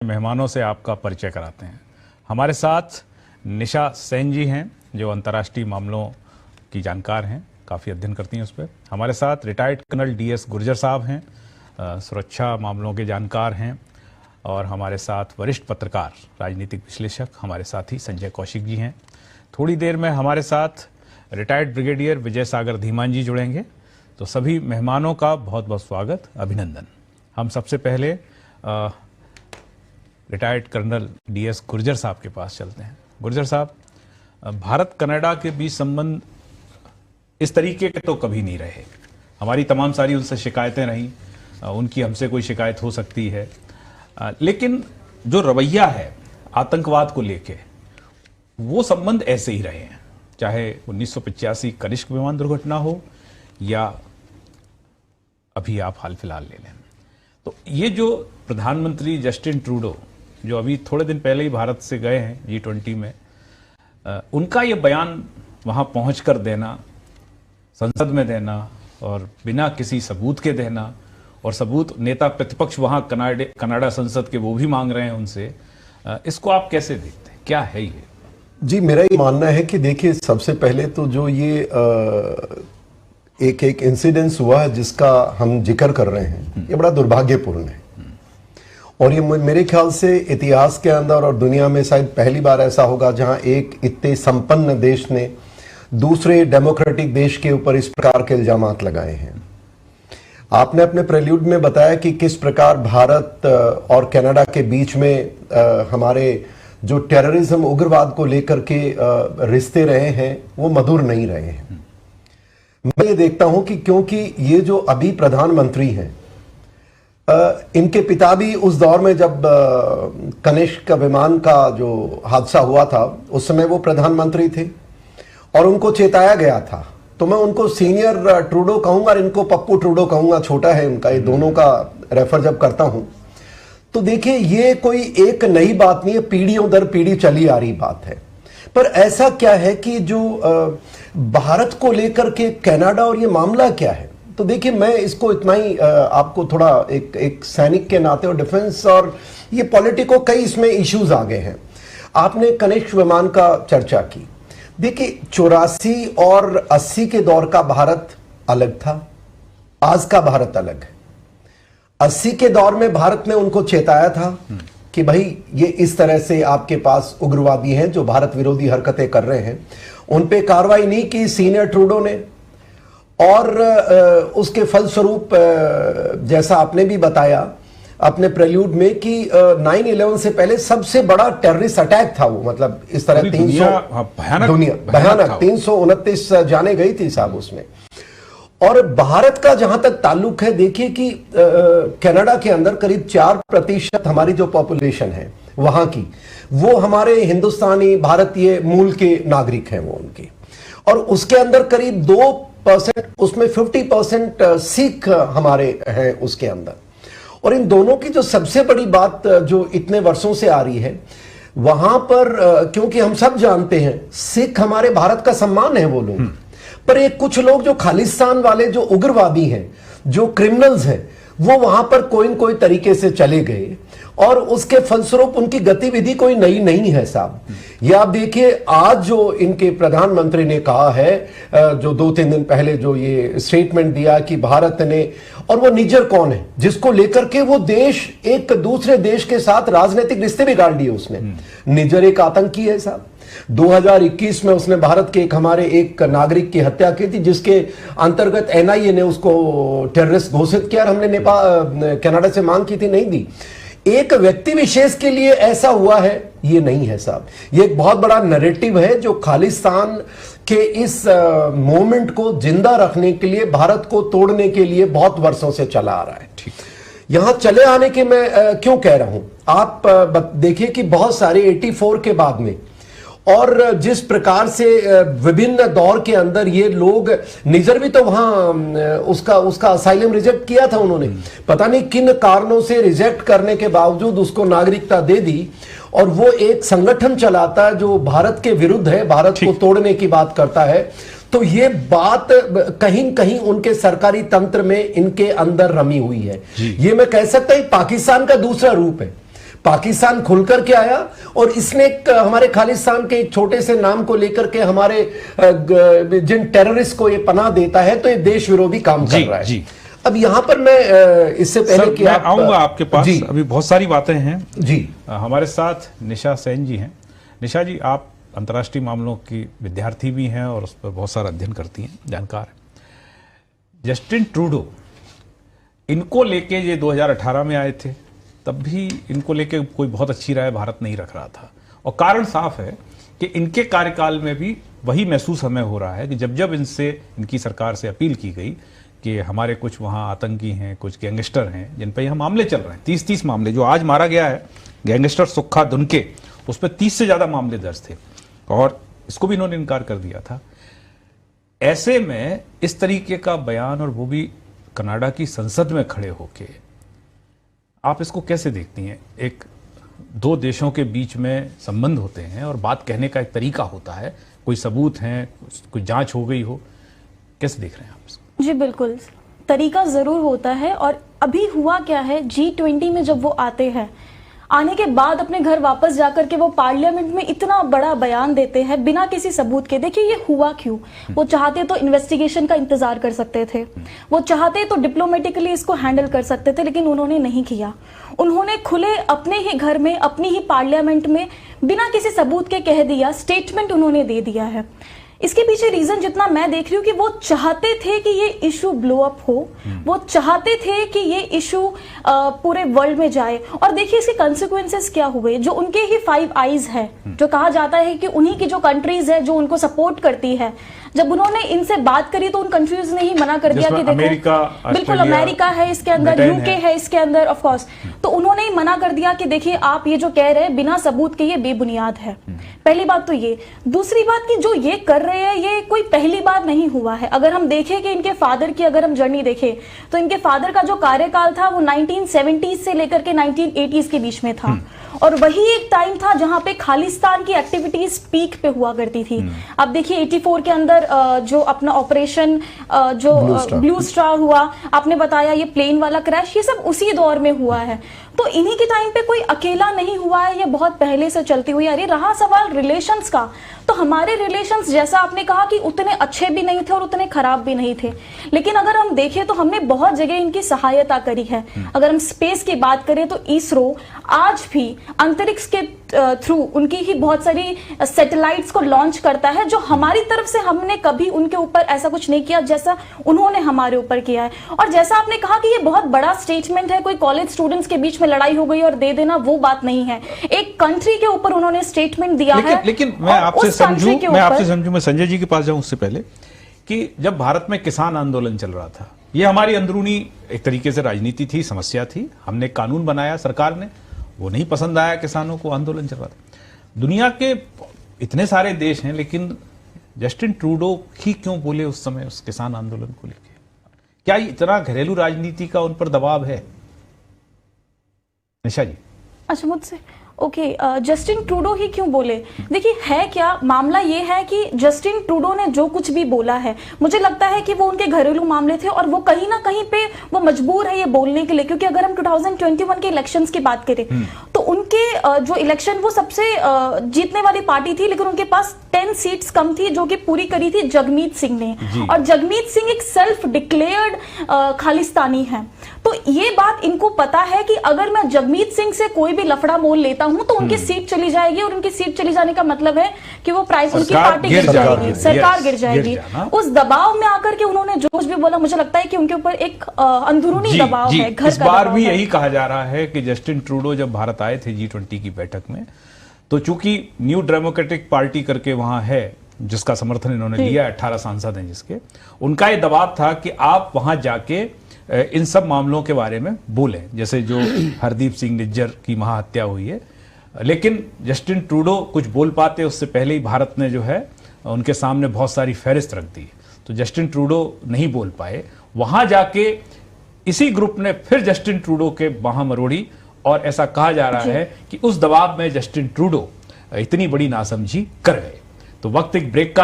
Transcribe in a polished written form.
मेहमानों से आपका परिचय कराते हैं। हमारे साथ निशा सेन जी हैं जो अंतर्राष्ट्रीय मामलों की जानकार हैं, काफ़ी अध्ययन करती हैं उस पर। हमारे साथ रिटायर्ड कर्नल DS गुर्जर साहब हैं, सुरक्षा मामलों के जानकार हैं। और हमारे साथ वरिष्ठ पत्रकार, राजनीतिक विश्लेषक हमारे साथी संजय कौशिक जी हैं। थोड़ी देर में हमारे साथ रिटायर्ड ब्रिगेडियर विजय सागर धीमान जी जुड़ेंगे। तो सभी मेहमानों का बहुत बहुत स्वागत, अभिनंदन। हम सबसे पहले रिटायर्ड कर्नल DS गुर्जर साहब के पास चलते हैं। गुर्जर साहब, भारत कनाडा के बीच संबंध इस तरीके के तो कभी नहीं रहे। हमारी तमाम सारी उनसे शिकायतें रहीं, उनकी हमसे कोई शिकायत हो सकती है, लेकिन जो रवैया है आतंकवाद को लेके, वो संबंध ऐसे ही रहे हैं, चाहे 1985 कनिष्क विमान दुर्घटना हो या अभी आप हाल फिलहाल ले लें। तो ये जो प्रधानमंत्री जस्टिन ट्रूडो जो अभी थोड़े दिन पहले ही भारत से गए हैं G20 में, उनका ये बयान वहां पहुंचकर देना, संसद में देना और बिना किसी सबूत के देना, और सबूत नेता प्रतिपक्ष वहां कनाडा संसद के वो भी मांग रहे हैं उनसे, इसको आप कैसे देखते हैं? क्या है ये? जी, मेरा ये मानना है कि देखिए, सबसे पहले तो जो ये एक इंसिडेंस हुआ है जिसका हम जिक्र कर रहे हैं, ये बड़ा दुर्भाग्यपूर्ण है। और ये मेरे ख्याल से इतिहास के अंदर और दुनिया में शायद पहली बार ऐसा होगा जहां एक इतने संपन्न देश ने दूसरे डेमोक्रेटिक देश के ऊपर इस प्रकार के इल्जामात लगाए हैं। आपने अपने प्रेल्यूड में बताया कि किस प्रकार भारत और कनाडा के बीच में हमारे जो टेररिज्म, उग्रवाद को लेकर के रिश्ते रहे हैं वो मधुर नहीं रहे हैं। मैं ये देखता हूं कि क्योंकि ये जो अभी प्रधानमंत्री हैं, इनके पिता भी उस दौर में जब कनिष्क विमान का जो हादसा हुआ था उस समय वो प्रधानमंत्री थे और उनको चेताया गया था। तो मैं उनको सीनियर ट्रूडो कहूंगा और इनको पप्पू ट्रूडो कहूंगा, छोटा है उनका, ये दोनों का रेफर जब करता हूं तो देखिए, ये कोई एक नई बात नहीं है, पीढ़ियों दर पीढ़ी चली आ रही बात है। पर ऐसा क्या है कि जो भारत को लेकर के कनाडा और ये मामला क्या है, तो देखिए, मैं इसको इतना ही आपको थोड़ा एक सैनिक के नाते और डिफेंस और ये पॉलिटिको कई इसमें इश्यूज आ गए हैं। आपने कनिष्क विमान का चर्चा की। देखिए, 84 और 80 के दौर का भारत अलग था, आज का भारत अलग है। 80 के दौर में भारत ने उनको चेताया था कि भाई ये इस तरह से आपके पास उग्रवादी हैं जो भारत विरोधी हरकतें कर रहे हैं। उन पे कार्रवाई नहीं की सीनियर ट्रूडो ने, और उसके फलस्वरूप जैसा आपने भी बताया अपने प्रेल्यूड में कि 9/11 से पहले सबसे बड़ा टेररिस्ट अटैक था वो, मतलब इस तरह 300 भयानक 329 जाने गई थी साहब उसमें। और भारत का जहां तक ताल्लुक है, देखिए कि कनाडा के अंदर करीब 4% हमारी जो पॉपुलेशन है वहां की, वो हमारे हिंदुस्तानी भारतीय मूल के नागरिक हैं वो उनके, और उसके अंदर करीब 2%, उसमें 50% सिख हमारे हैं उसके अंदर। और इन दोनों की जो सबसे बड़ी बात जो इतने वर्षों से आ रही है वहां पर, क्योंकि हम सब जानते हैं सिख हमारे भारत का सम्मान है वो लोग, पर एक कुछ लोग जो खालिस्तान वाले जो उग्रवादी हैं, जो क्रिमिनल्स हैं, वो वहां पर कोई न कोई तरीके से चले गए और उसके फलस्वरूप उनकी गतिविधि कोई नई नहीं है साहब। ये आप देखिए, आज जो इनके प्रधानमंत्री ने कहा है, जो 2-3 दिन पहले जो ये स्टेटमेंट दिया कि भारत ने, और वो निजर कौन है जिसको लेकर के वो देश एक दूसरे देश के साथ राजनीतिक रिश्ते बिगाड़ दिए उसने। निजर एक आतंकी है साहब। 2021 में उसने भारत के हमारे एक नागरिक की हत्या की थी, जिसके अंतर्गत NIA ने उसको टेररिस्ट घोषित किया और हमने कनाडा से मांग की थी, नहीं दी। एक व्यक्ति विशेष के लिए ऐसा हुआ है, ये नहीं है साहब। ये एक बहुत बड़ा नैरेटिव है जो खालिस्तान के इस मोमेंट को जिंदा रखने के लिए, भारत को तोड़ने के लिए बहुत वर्षों से चला आ रहा है। ठीक, यहां चले आने के मैं क्यों कह रहा हूं, आप देखिए कि बहुत सारे 84 के बाद में, और जिस प्रकार से विभिन्न दौर के अंदर ये लोग, निजर भी तो वहां उसका असाइलम रिजेक्ट किया था उन्होंने, पता नहीं किन कारणों से रिजेक्ट करने के बावजूद उसको नागरिकता दे दी, और वो एक संगठन चलाता है जो भारत के विरुद्ध है, भारत को तोड़ने की बात करता है। तो ये बात कहीं कहीं उनके सरकारी तंत्र में इनके अंदर रमी हुई है। ये मैं कह सकता हूं पाकिस्तान का दूसरा रूप है। पाकिस्तान खुलकर के आया और इसने हमारे खालिस्तान के एक छोटे से नाम को लेकर के हमारे जिन टेररिस्ट को ये पनाह देता है, तो ये देश विरोधी काम कर रहा है। जी। अब यहां पर मैं इससे पहले कि आप आऊंगा आपके पास, अभी बहुत सारी बातें हैं जी। हमारे साथ निशा सेन जी हैं। निशा जी, आप अंतर्राष्ट्रीय मामलों की विद्यार्थी भी हैं और उस पर बहुत सारा अध्ययन करती हैं, जानकार हैं। जस्टिन ट्रूडो, इनको लेके ये 2018 में आए थे, तब भी इनको लेके कोई बहुत अच्छी राय भारत नहीं रख रहा था, और कारण साफ है कि इनके कार्यकाल में भी वही महसूस हमें हो रहा है कि जब जब इनकी सरकार से अपील की गई कि हमारे कुछ वहाँ आतंकी हैं, कुछ गैंगस्टर हैं जिन पर यहाँ मामले चल रहे हैं, 30 मामले, जो आज मारा गया है गैंगस्टर सुक्खा दुनके, उस पर 30 से ज्यादा मामले दर्ज थे और इसको भी इन्होंने इनकार कर दिया था। ऐसे में इस तरीके का बयान, और वो भी कनाडा की संसद में खड़े होके, आप इसको कैसे देखती हैं? एक दो देशों के बीच में संबंध होते हैं और बात कहने का एक तरीका होता है, कोई सबूत हैं, कोई जांच हो गई हो, कैसे देख रहे हैं आप इसको? जी बिल्कुल, तरीका जरूर होता है। और अभी हुआ क्या है, G20 में जब वो आते हैं, आने के बाद अपने घर वापस जाकर के वो पार्लियामेंट में इतना बड़ा बयान देते हैं बिना किसी सबूत के। देखिए ये हुआ क्यों? वो चाहते तो इन्वेस्टिगेशन का इंतजार कर सकते थे, वो चाहते तो डिप्लोमेटिकली इसको हैंडल कर सकते थे, लेकिन उन्होंने नहीं किया। उन्होंने खुले अपने ही घर में, अपनी ही पार्लियामेंट में बिना किसी सबूत के कह दिया, स्टेटमेंट उन्होंने दे दिया है। इसके पीछे रीजन जितना मैं देख रही हूँ कि वो चाहते थे कि ये इशू ब्लो अप हो, वो चाहते थे कि ये इशू पूरे वर्ल्ड में जाए। और देखिए इसके कंसिक्वेंसेस क्या हुए। जो उनके ही 5 आईज है, जो कहा जाता है कि उन्हीं की जो कंट्रीज है जो उनको सपोर्ट करती है, जब उन्होंने इनसे बात करी तो उन कंट्रीज ने ही मना कर दिया कि देखो, बिल्कुल अमेरिका है इसके अंदर, यूके है इसके अंदर, ऑफ कोर्स, तो उन्होंने ही मना कर दिया कि देखिए आप ये जो कह रहे हैं बिना सबूत के ये बेबुनियाद है। पहली बात तो ये। दूसरी बात कि जो ये कर रहे हैं ये कोई पहली बार नहीं हुआ है। अगर हम देखें कि इनके फादर की अगर हम जर्नी देखें तो इनके फादर का जो कार्यकाल था वो 1970s से लेकर के 1980s के बीच में था, और वही एक टाइम था जहां पे खालिस्तान की एक्टिविटीज पीक पे हुआ करती थी। अब देखिए 84 के अंदर जो अपना ऑपरेशन जो ब्लू स्टार हुआ, आपने बताया ये प्लेन वाला क्रैश, ये सब उसी दौर में हुआ है। तो इन्हीं के टाइम पे कोई अकेला नहीं हुआ है, ये बहुत पहले से चलती हुई आ रही। रहा सवाल रिलेशंस का, तो हमारे रिलेशंस जैसा आपने कहा कि उतने अच्छे भी नहीं थे और उतने खराब भी नहीं थे, लेकिन अगर हम देखें तो हमने बहुत जगह इनकी सहायता करी है। अगर हम स्पेस की बात करें तो इसरो आज भी अंतरिक्ष के थ्रू उनकी ही बहुत सारी सैटेलाइट्स को लॉन्च करता है, जो हमारी तरफ से हमने कभी उनके ऊपर ऐसा कुछ नहीं किया जैसा उन्होंने हमारे ऊपर किया है। और जैसा आपने कहा कि ये बहुत बड़ा स्टेटमेंट है, कोई कॉलेज स्टूडेंट्स के बीच में लड़ाई हो गई और दे देना, वो बात नहीं है। एक कंट्री के ऊपर उन्होंने स्टेटमेंट दिया है। लेकिन मैं आपसे समझूं, मैं संजय जी के पास जाऊं उससे पहले, कि जब भारत में किसान आंदोलन चल रहा था, ये हमारी अंदरूनी एक तरीके से राजनीति थी, समस्या थी, हमने कानून बनाया, सरकार ने, वो नहीं पसंद आया किसानों को, आंदोलन चल रहा था। दुनिया के इतने सारे देश हैं, लेकिन जस्टिन ट्रूडो ही क्यों बोले उस समय उस किसान आंदोलन को लेकर? क्या इतना घरेलू राजनीति का उन पर दबाव है? निशा जी। अच्छा, मुझसे ओके, जस्टिन ट्रूडो ही क्यों बोले? देखिए है क्या मामला, ये है कि जस्टिन ट्रूडो ने जो कुछ भी बोला है, मुझे लगता है कि वो उनके घरेलू मामले थे और वो कहीं ना कहीं पे वो मजबूर है ये बोलने के लिए। क्योंकि अगर हम 2021 के इलेक्शंस की बात करें तो उनके जो इलेक्शन, वो सबसे जीतने वाली पार्टी थी, लेकिन उनके पास 10 सीट्स कम थी, जो कि पूरी करी थी जगमीत सिंह ने। और जगमीत सिंह एक सेल्फ डिक्लेयर्ड खालिस्तानी है। तो ये बात इनको पता है कि अगर मैं जगमीत सिंह से कोई भी लफड़ा मोल लेता हूं तो उनकी सीट चली जाएगी, और उनकी सीट चली जाने का मतलब है कि वो उनकी पार्टी गिर जाएगी, सरकार गिर जाएगी। उस दबाव में आकर के उन्होंने जो कुछ भी बोला, मुझे लगता है कि उनके ऊपर एक अंदरूनी दबाव है, घर का। इस बार भी यही कहा जा रहा है कि जस्टिन ट्रूडो जब भारत आए थे G20 की बैठक में, तो चूंकि न्यू डेमोक्रेटिक पार्टी करके वहां है, जिसका समर्थन इन्होंने लिया, 18 सांसद हैं जिसके, उनका ये दबाव था कि आप वहां जाके इन सब मामलों के बारे में बोलें, जैसे जो हरदीप सिंह निज्जर की महाहत्या हुई है। लेकिन जस्टिन ट्रूडो कुछ बोल पाते उससे पहले ही भारत ने जो है उनके सामने बहुत सारी फहरिस्त रख दी, तो जस्टिन ट्रूडो नहीं बोल पाए। वहां जाके इसी ग्रुप ने फिर जस्टिन ट्रूडो के बाह मरोड़ी, और ऐसा कहा जा रहा है कि उस दबाव में जस्टिन ट्रूडो इतनी बड़ी नासमझी कर गए। तो वक्त एक ब्रेक का